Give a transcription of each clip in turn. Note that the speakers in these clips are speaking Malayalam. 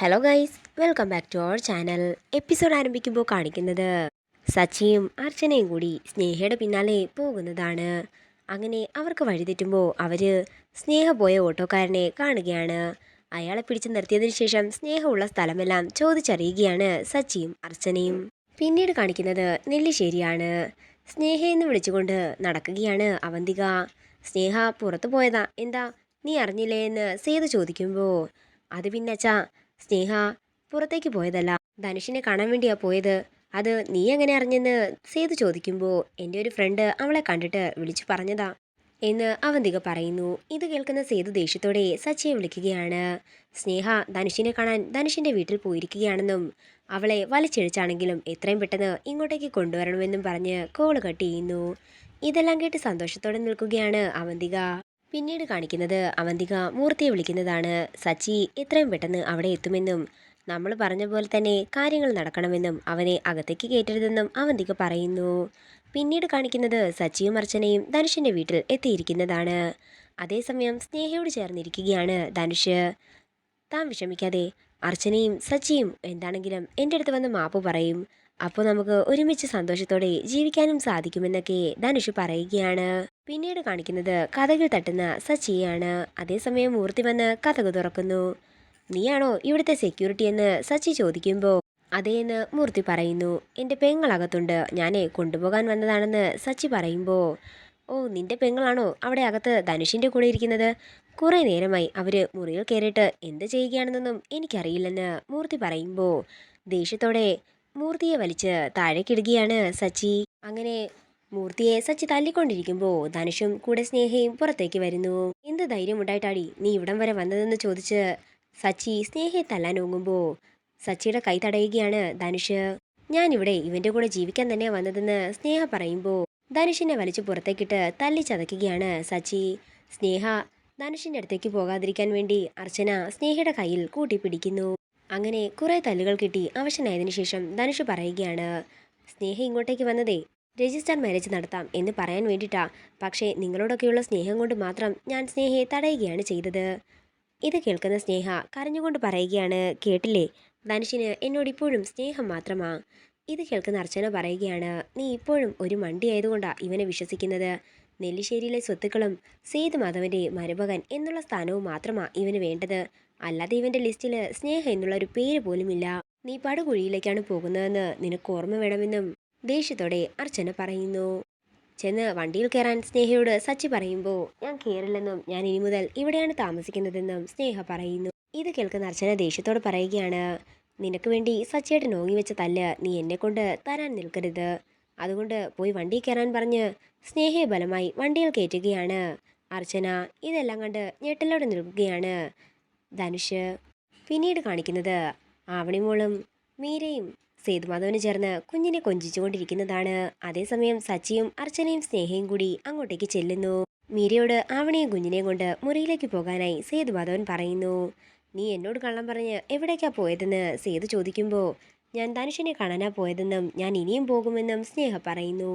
Hello guys, welcome back to our channel. Episode ആരംഭിക്കുമ്പോൾ കാണിക്കുന്നത് സച്ചിയും അർച്ചനയും കൂടി സ്നേഹയുടെ പിന്നാലെ പോകുന്നതാണ്. അങ്ങനെ അവർക്ക് വഴിതെറ്റുമ്പോൾ അവർ സ്നേഹ പോയ ഓട്ടോക്കാരനെ കാണുകയാണ്. അയാളെ പിടിച്ചു നിർത്തിയതിനു ശേഷം സ്നേഹമുള്ള സ്ഥലമെല്ലാം ചോദിച്ചറിയുകയാണ് സച്ചിയും അർച്ചനയും. പിന്നീട് കാണിക്കുന്നത് നെല്ലിശ്ശേരിയാണ്. സ്നേഹയെന്ന് വിളിച്ചുകൊണ്ട് നടക്കുകയാണ് അവന്തിക. സ്നേഹ പുറത്തു പോയതാ, എന്താ നീ അറിഞ്ഞില്ലേ എന്ന് സേതു ചോദിക്കുമ്പോൾ അത് പിന്നച്ചാ, സ്നേഹ പുറത്തേക്ക് പോയതല്ല, ധനുഷിനെ കാണാൻ വേണ്ടിയാ പോയത്. അത് നീ എങ്ങനെ അറിഞ്ഞെന്ന് സേതു ചോദിക്കുമ്പോൾ എൻ്റെ ഒരു ഫ്രണ്ട് അവളെ കണ്ടിട്ട് വിളിച്ചു പറഞ്ഞതാ എന്ന് അവന്തിക പറയുന്നു. ഇത് കേൾക്കുന്ന സേതു ദേഷ്യത്തോടെ സച്ചിയെ വിളിക്കുകയാണ്. സ്നേഹ ധനുഷിനെ കാണാൻ ധനുഷിൻ്റെ വീട്ടിൽ പോയിരിക്കുകയാണെന്നും അവളെ വലിച്ചിഴച്ചാണെങ്കിലും എത്രയും പെട്ടെന്ന് ഇങ്ങോട്ടേക്ക് കൊണ്ടുവരണമെന്നും പറഞ്ഞ് കോള് കട്ട് ചെയ്യുന്നു. ഇതെല്ലാം കേട്ട് സന്തോഷത്തോടെ നിൽക്കുകയാണ് അവന്തിക. പിന്നീട് കാണിക്കുന്നത് അവന്തിക മൂർത്തിയെ വിളിക്കുന്നതാണ്. സച്ചി എത്രയും പെട്ടെന്ന് അവിടെ എത്തുമെന്നും നമ്മൾ പറഞ്ഞ പോലെ തന്നെ കാര്യങ്ങൾ നടക്കണമെന്നും അവനെ അകത്തേക്ക് കയറ്റരുതെന്നും അവന്തിക പറയുന്നു. പിന്നീട് കാണിക്കുന്നത് സച്ചിയും അർച്ചനയും ധനുഷിൻ്റെ വീട്ടിൽ എത്തിയിരിക്കുന്നതാണ്. അതേസമയം സ്നേഹയോട് ചേർന്നിരിക്കുകയാണ് ധനുഷ്. താൻ വിഷമിക്കാതെ, അർച്ചനയും സച്ചിയും എന്താണെങ്കിലും എൻ്റെ അടുത്ത് വന്ന് മാപ്പ് പറയും, അപ്പോൾ നമുക്ക് ഒരുമിച്ച് സന്തോഷത്തോടെ ജീവിക്കാനും സാധിക്കുമെന്നൊക്കെ ധനുഷ് പറയുകയാണ്. പിന്നീട് കാണിക്കുന്നത് കതകിൽ തട്ടുന്ന സച്ചിയാണ്. അതേസമയം മൂർത്തി വന്ന് കതക് തുറക്കുന്നു. നീയാണോ ഇവിടുത്തെ സെക്യൂരിറ്റി എന്ന് സച്ചി ചോദിക്കുമ്പോൾ അതേന്ന് മൂർത്തി പറയുന്നു. എൻ്റെ പെങ്ങളകത്തുണ്ട്, ഞാനേ കൊണ്ടുപോകാൻ വന്നതാണെന്ന് സച്ചി പറയുമ്പോൾ ഓ, നിന്റെ പെങ്ങളാണോ അവിടെ അകത്ത് ധനുഷിൻ്റെ കൂടെ ഇരിക്കുന്നത്? കുറേ നേരമായി അവർ മുറിയിൽ കയറിയിട്ട് എന്ത് ചെയ്യുകയാണെന്നൊന്നും എനിക്കറിയില്ലെന്ന് മൂർത്തി പറയുമ്പോൾ ദേഷ്യത്തോടെ മൂർത്തിയെ വലിച്ച് താഴേക്കിടുകയാണ് സച്ചി. അങ്ങനെ മൂർത്തിയെ സച്ചി തല്ലിക്കൊണ്ടിരിക്കുമ്പോൾ ധനുഷും കൂടെ സ്നേഹയും പുറത്തേക്ക് വരുന്നു. എന്ത് ധൈര്യമുണ്ടായിട്ടാടി നീ ഇവിടം വരെ വന്നതെന്ന് ചോദിച്ച് സച്ചി സ്നേഹയെ തല്ലാൻ ഓങ്ങുമ്പോൾ സച്ചിയുടെ കൈ തടയുകയാണ് ധനുഷ്. ഞാനിവിടെ ഇവൻ്റെ കൂടെ ജീവിക്കാൻ തന്നെയാണ് വന്നതെന്ന് സ്നേഹ പറയുമ്പോൾ ധനുഷിനെ വലിച്ചു പുറത്തേക്കിട്ട് തല്ലി ചതയ്ക്കുകയാണ് സച്ചി. സ്നേഹ ധനുഷിൻ്റെ അടുത്തേക്ക് പോകാതിരിക്കാൻ വേണ്ടി അർച്ചന സ്നേഹയുടെ കയ്യിൽ കൂട്ടിപ്പിടിക്കുന്നു. അങ്ങനെ കുറേ തല്ലുകൾ കിട്ടി അവശനായതിനു ശേഷം ധനുഷ് പറയുകയാണ്, സ്നേഹ ഇങ്ങോട്ടേക്ക് വന്നതേ രജിസ്റ്റർ മാരേജ് നടത്താം എന്ന് പറയാൻ വേണ്ടിയിട്ടാ. പക്ഷേ നിങ്ങളോടൊക്കെയുള്ള സ്നേഹം കൊണ്ട് മാത്രം ഞാൻ സ്നേഹയെ തടയുകയാണ് ചെയ്തത്. ഇത് കേൾക്കുന്ന സ്നേഹ കരഞ്ഞുകൊണ്ട് പറയുകയാണ്, കേട്ടില്ലേ, ധനുഷിന് എന്നോട് ഇപ്പോഴും സ്നേഹം മാത്രമാ. ഇത് കേൾക്കുന്ന അർച്ചന പറയുകയാണ്, നീ ഇപ്പോഴും ഒരു മണ്ടി ആയതുകൊണ്ടാണ് ഇവനെ വിശ്വസിക്കുന്നത്. നെല്ലിശ്ശേരിയിലെ സ്വത്തുക്കളും സേതുമാധവൻ്റെ മരുമകൻ എന്നുള്ള സ്ഥാനവും മാത്രമാണ് ഇവന് വേണ്ടത്. അല്ലാതെ ഇവൻ്റെ ലിസ്റ്റിൽ സ്നേഹ എന്നുള്ള ഒരു പേര് പോലുമില്ല. നീ പടുകുഴിയിലേക്കാണ് പോകുന്നതെന്ന് നിനക്ക് ഓർമ്മ വേണമെന്നും ദേഷ്യത്തോടെ അർച്ചന പറയുന്നു. ചെന്ന് വണ്ടിയിൽ കയറാൻ സ്നേഹയോട് സച്ചി പറയുമ്പോൾ ഞാൻ കയറില്ലെന്നും ഞാൻ ഇനി മുതൽ ഇവിടെയാണ് താമസിക്കുന്നതെന്നും സ്നേഹ പറയുന്നു. ഇത് കേൾക്കുന്ന അർച്ചന ദേഷ്യത്തോട് പറയുകയാണ്, നിനക്ക് വേണ്ടി സച്ചിയേട്ടൻ ഓങ്ങി വെച്ച തല്ല് നീ എന്നെ കൊണ്ട് തരാൻ നിൽക്കരുത്. അതുകൊണ്ട് പോയി വണ്ടി കയറാൻ പറഞ്ഞ് സ്നേഹയെ ബലമായി വണ്ടിയിൽ കയറ്റുകയാണ് അർച്ചന. ഇതെല്ലാം കണ്ട് ഞെട്ടലോടെ നിൽക്കുകയാണ് ധനുഷ്. പിന്നീട് കാണിക്കുന്നത് ആവണിമോളും മീരയും സേതുമാധവന് ചേർന്ന് കുഞ്ഞിനെ കൊഞ്ചിച്ചുകൊണ്ടിരിക്കുന്നതാണ്. അതേസമയം സച്ചിയും അർച്ചനയും സ്നേഹയും കൂടി അങ്ങോട്ടേക്ക് ചെല്ലുന്നു. മീരയോട് ആവണിയും കുഞ്ഞിനെയും കൊണ്ട് മുറിയിലേക്ക് പോകാനായി സേതുമാധവൻ പറയുന്നു. നീ എന്നോട് കള്ളം പറഞ്ഞ് എവിടേക്കാ പോയതെന്ന് സേതു ചോദിക്കുമ്പോൾ ഞാൻ ധനുഷിനെ കാണാനാ പോയതെന്നും ഞാൻ ഇനിയും പോകുമെന്നും സ്നേഹ പറയുന്നു.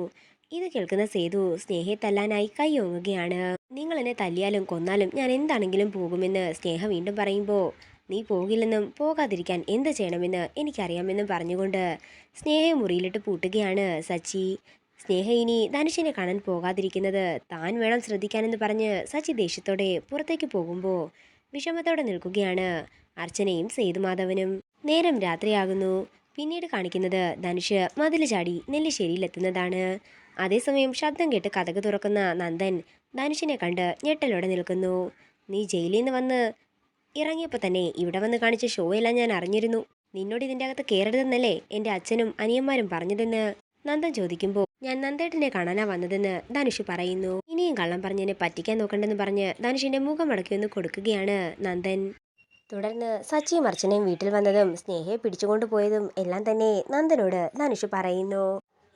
ഇത് കേൾക്കുന്ന സേതു സ്നേഹയെ തല്ലാനായി കൈ ഓങ്ങുകയാണ്. നിങ്ങൾ എന്നെ തല്ലിയാലും കൊന്നാലും ഞാൻ എന്താണെങ്കിലും പോകുമെന്ന് സ്നേഹ വീണ്ടും പറയുമ്പോൾ നീ പോകില്ലെന്നും പോകാതിരിക്കാൻ എന്ത് ചെയ്യണമെന്ന് എനിക്കറിയാമെന്നും പറഞ്ഞുകൊണ്ട് സ്നേഹയെ മുറിയിലിട്ട് പൂട്ടുകയാണ് സച്ചി. സ്നേഹ ഇനി ധനുഷിനെ കാണാൻ പോകാതിരിക്കുന്നത് താൻ വേണം ശ്രദ്ധിക്കാനെന്ന് പറഞ്ഞ് സച്ചി ദേഷ്യത്തോടെ പുറത്തേക്ക് പോകുമ്പോൾ വിഷമത്തോടെ നിൽക്കുകയാണ് അർച്ചനയും സേതുമാധവനും. നേരം രാത്രിയാകുന്നു. പിന്നീട് കാണിക്കുന്നത് ധനുഷ് മതിൽ ചാടി നെല്ലിശ്ശേരിയിലെത്തുന്നതാണ്. അതേസമയം ശബ്ദം കേട്ട് കതക് തുറക്കുന്ന നന്ദൻ ധനുഷിനെ കണ്ട് ഞെട്ടലോടെ നിൽക്കുന്നു. നീ ജയിലിൽ നിന്ന് വന്ന് ഇറങ്ങിയപ്പോൾ തന്നെ ഇവിടെ വന്ന് കാണിച്ച ഷോ എല്ലാം ഞാൻ അറിഞ്ഞിരുന്നു. നിന്നോട് ഇതിൻ്റെ അകത്ത് കയറരുതെന്നല്ലേ എൻ്റെ അച്ഛനും അനിയന്മാരും പറഞ്ഞതെന്ന് നന്ദൻ ചോദിക്കുമ്പോൾ ഞാൻ നന്ദേട്ടനെ കാണാനാ വന്നതെന്ന് ധനുഷ് പറയുന്നു. ഇനിയും കള്ളം പറഞ്ഞതിനെ പറ്റിക്കാൻ നോക്കണ്ടെന്ന് പറഞ്ഞ് ധനുഷിന്റെ മുഖം അടക്കിയൊന്ന് കൊടുക്കുകയാണ് നന്ദൻ. തുടർന്ന് സച്ചിയും അർച്ചനയും വീട്ടിൽ വന്നതും സ്നേഹയെ പിടിച്ചുകൊണ്ടു പോയതും എല്ലാം തന്നെ നന്ദനോട് ധനുഷ് പറയുന്നു.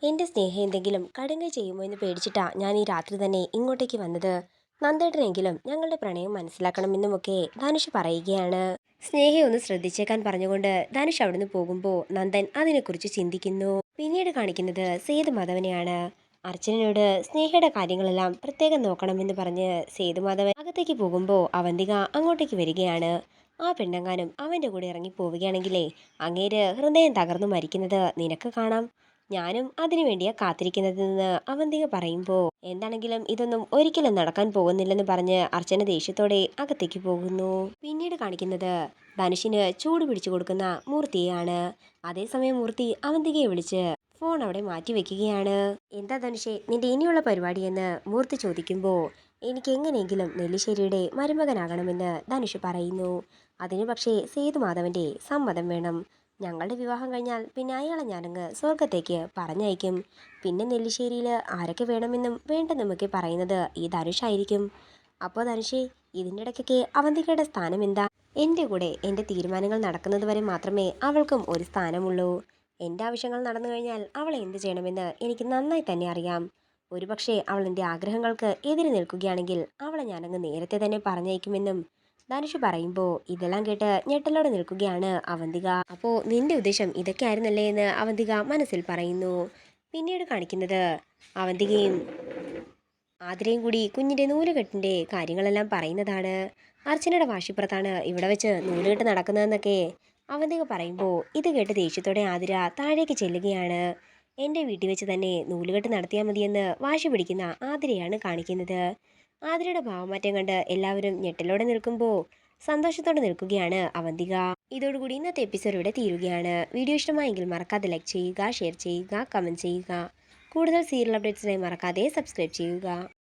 എൻ്റെ സ്നേഹ എന്തെങ്കിലും കടുങ്കൈ ചെയ്യുമോ എന്ന് പേടിച്ചിട്ടാ ഞാൻ ഈ രാത്രി തന്നെ ഇങ്ങോട്ടേക്ക് വന്നത്. നന്ദേട്ടനെങ്കിലും ഞങ്ങളുടെ പ്രണയം മനസ്സിലാക്കണമെന്നുമൊക്കെ ധനുഷ് പറയുകയാണ്. സ്നേഹയെ ഒന്ന് ശ്രദ്ധിച്ചേക്കാൻ പറഞ്ഞുകൊണ്ട് ധനുഷ് അവിടുന്ന് പോകുമ്പോൾ നന്ദൻ അതിനെക്കുറിച്ച് ചിന്തിക്കുന്നു. പിന്നീട് കാണിക്കുന്നത് സേതുമാധവനെയാണ്. അർച്ചനയോട് സ്നേഹയുടെ കാര്യങ്ങളെല്ലാം പ്രത്യേകം നോക്കണമെന്ന് പറഞ്ഞ് സേതുമാധവൻ അകത്തേക്ക് പോകുമ്പോൾ അവന്തിക അങ്ങോട്ടേക്ക് വരികയാണ്. ആ പെണ്ണെങ്ങാനും അവൻ്റെ കൂടെ ഇറങ്ങി പോവുകയാണെങ്കിലേ അങ്ങേര് ഹൃദയം തകർന്നു മരിക്കുന്നത് നിനക്ക് കാണാം. ഞാനും അതിനു വേണ്ടിയാ കാത്തിരിക്കുന്നതെന്ന് അവന്തിക പറയുമ്പോൾ എന്താണെങ്കിലും ഇതൊന്നും ഒരിക്കലും നടക്കാൻ പോകുന്നില്ലെന്ന് പറഞ്ഞ് അർച്ചന ദേഷ്യത്തോടെ അകത്തേക്ക് പോകുന്നു. പിന്നീട് കാണിക്കുന്നത് ധനുഷിന് ചൂട് പിടിച്ചു കൊടുക്കുന്ന മൂർത്തിയെയാണ്. അതേസമയം മൂർത്തി അവന്തികയെ വിളിച്ച് ഫോൺ അവിടെ മാറ്റി വെക്കുകയാണ്. എന്താ ധനുഷേ നിന്റെ ഇനിയുള്ള പരിപാടിയെന്ന് മൂർത്തി ചോദിക്കുമ്പോൾ എനിക്ക് എങ്ങനെയെങ്കിലും നെല്ലിശ്ശേരിയുടെ മരുമകനാകണമെന്ന് ധനുഷ് പറയുന്നു. അതിനു പക്ഷേ സേതുമാധവന്റെ സമ്മതം വേണം. ഞങ്ങളുടെ വിവാഹം കഴിഞ്ഞാൽ പിന്നെ അയാളെ ഞാനങ്ങ് സ്വർഗത്തേക്ക് പറഞ്ഞയക്കും. പിന്നെ നെല്ലിശ്ശേരിയിൽ ആരൊക്കെ വേണമെന്നും വേണ്ടെന്നുമൊക്കെ പറയുന്നത് ഈ ധനുഷായിരിക്കും. അപ്പോൾ ധനുഷേ ഇതിൻ്റെ ഇടയ്ക്കൊക്കെ അവന്തികയുടെ സ്ഥാനം എന്താ? എൻ്റെ കൂടെ എൻ്റെ തീരുമാനങ്ങൾ നടക്കുന്നത് വരെ മാത്രമേ അവൾക്കും ഒരു സ്ഥാനമുള്ളൂ. എൻ്റെ ആവശ്യങ്ങൾ നടന്നു കഴിഞ്ഞാൽ അവൾ എന്ത് ചെയ്യണമെന്ന് എനിക്ക് നന്നായി തന്നെ അറിയാം. ഒരുപക്ഷെ അവൾ എൻ്റെ ആഗ്രഹങ്ങൾക്ക് എതിരെ നിൽക്കുകയാണെങ്കിൽ അവളെ ഞാനങ്ങ് നേരത്തെ തന്നെ പറഞ്ഞയക്കുമെന്നും ധനുഷ് പറയുമ്പോൾ ഇതെല്ലാം കേട്ട് ഞെട്ടലോടെ നിൽക്കുകയാണ് അവന്തിക. അപ്പോൾ നിന്റെ ഉദ്ദേശം ഇതൊക്കെ ആയിരുന്നല്ലേ എന്ന് അവന്തിക മനസ്സിൽ പറയുന്നു. പിന്നീട് കാണിക്കുന്നത് അവന്തികയും ആതിരയും കൂടി കുഞ്ഞിൻ്റെ നൂലുകെട്ടിൻ്റെ കാര്യങ്ങളെല്ലാം പറയുന്നതാണ്. അർച്ചനയുടെ വാശിപ്പുറത്താണ് ഇവിടെ വെച്ച് നൂലുകെട്ട് നടക്കുന്നതെന്നൊക്കെ അവന്തിക പറയുമ്പോൾ ഇത് കേട്ട് ദേഷ്യത്തോടെ ആതിര താഴേക്ക് ചെല്ലുകയാണ്. എൻ്റെ വീട്ടിൽ വെച്ച് തന്നെ നൂലുകെട്ട് നടത്തിയാൽ മതിയെന്ന് വാശി പിടിക്കുന്ന ആതിരയാണ് കാണിക്കുന്നത്. ആതിരയുടെ ഭാവമാറ്റം കണ്ട് എല്ലാവരും ഞെട്ടലോടെ നിൽക്കുമ്പോൾ സന്തോഷത്തോടെ നിൽക്കുകയാണ് അവന്തിക. ഇതോടുകൂടി ഇന്നത്തെ എപ്പിസോഡ് ഇവിടെ തീരുകയാണ്. വീഡിയോ ഇഷ്ടമായെങ്കിൽ മറക്കാതെ ലൈക്ക് ചെയ്യുക, ഷെയർ ചെയ്യുക, കമൻറ്റ് ചെയ്യുക. കൂടുതൽ സീരിയൽ അപ്ഡേറ്റ്സിനായി മറക്കാതെ സബ്സ്ക്രൈബ് ചെയ്യുക.